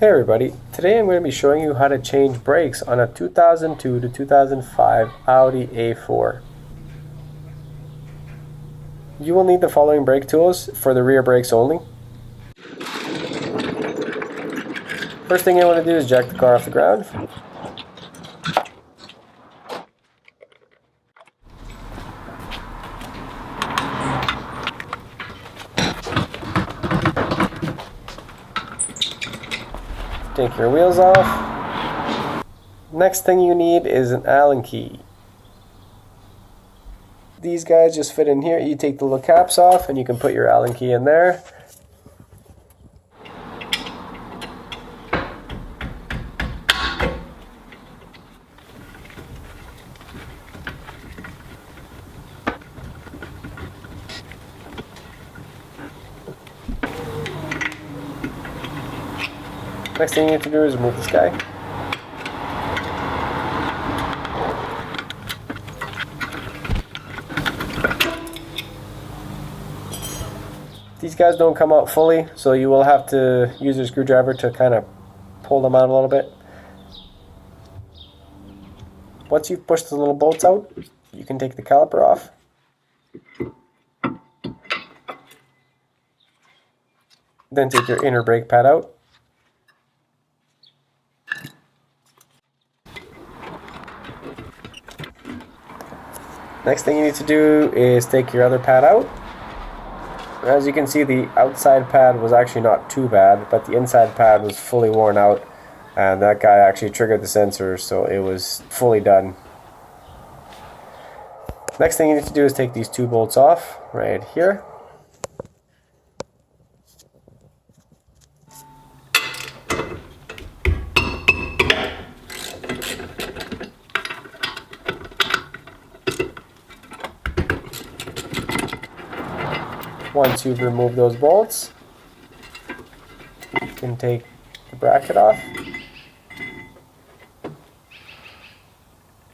Hey everybody, today I'm going to be showing you how to change brakes on a 2002 to 2005 Audi A4. You will need the following brake tools for the rear brakes only. First thing you want to do is jack the car off the ground. Take your wheels off. Next thing you need is an Allen key. These guys just fit in here. You take the little caps off and you can put your Allen key in there. Next thing you need to do is remove this guy. These guys don't come out fully, so you will have to use a screwdriver to kind of pull them out a little bit. Once you've pushed the little bolts out, you can take the caliper off. Then take your inner brake pad out. Next thing you need to do is take your other pad out. As you can see, the outside pad was actually not too bad, but the inside pad was fully worn out, and that guy actually triggered the sensor, so it was fully done. Next thing you need to do is take these two bolts off right here. Once you've removed those bolts, you can take the bracket off.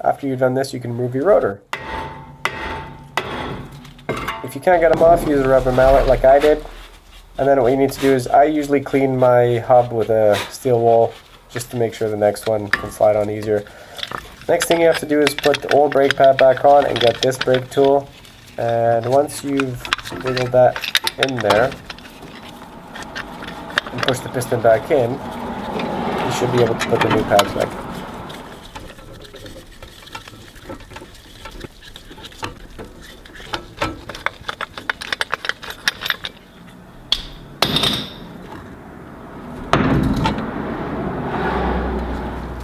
After you've done this, you can remove your rotor. If you can't get them off, use a rubber mallet like I did. And then what you need to do is, I usually clean my hub with a steel wool just to make sure the next one can slide on easier. Next thing you have to do is put the old brake pad back on and get this brake tool. And once you've wiggled that in there and push the piston back in, you should be able to put the new pads back.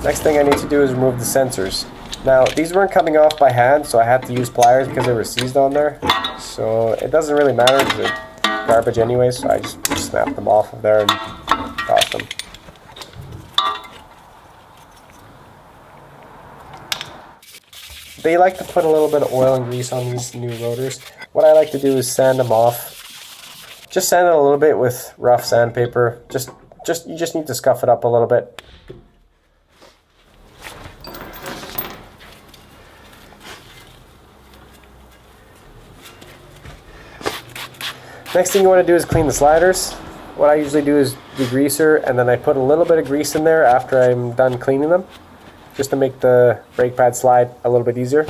Next thing I need to do is remove the sensors. Now, these weren't coming off by hand, so I had to use pliers because they were seized on there. So it doesn't really matter because they're garbage anyway, so I just snapped them off of there and tossed them. They like to put a little bit of oil and grease on these new rotors. What I like to do is sand them off. Just sand it a little bit with rough sandpaper. You just need to scuff it up a little bit. Next thing you want to do is clean the sliders. What I usually do is degreaser, and then I put a little bit of grease in there after I'm done cleaning them, just to make the brake pad slide a little bit easier.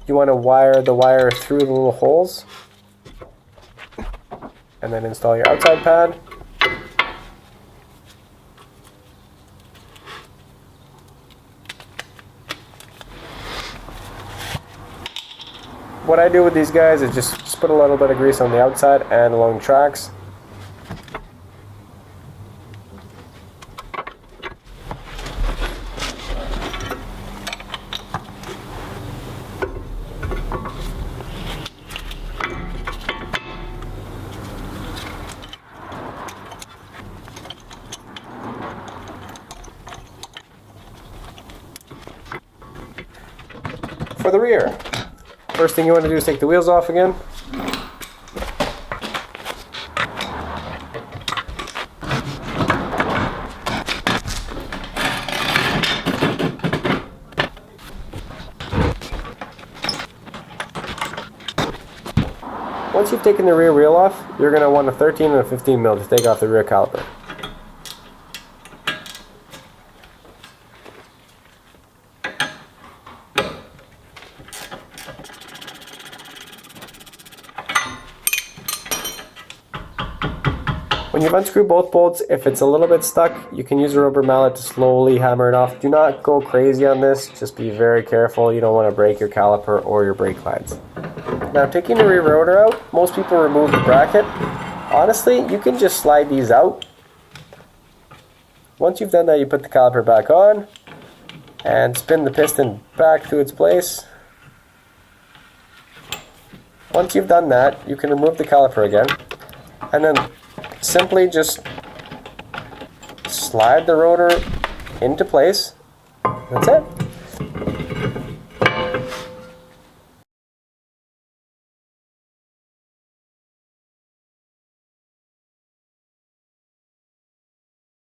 You want to wire the wire through the little holes and then install your outside pad. What I do with these guys is just put a little bit of grease on the outside and along the tracks. for the rear. First thing you want to do is take the wheels off again. Once you've taken the rear wheel off, you're going to want a 13 and a 15 mil to take off the rear caliper. When you've unscrewed both bolts, if it's a little bit stuck, you can use a rubber mallet to slowly hammer it off. Do not go crazy on this, just be very careful. You don't want to break your caliper or your brake lines. Now, taking the rear rotor out, most people remove the bracket. Honestly, you can just slide these out. Once you've done that, you put the caliper back on and spin the piston back to its place. Once you've done that, you can remove the caliper again and then simply just slide the rotor into place. That's it.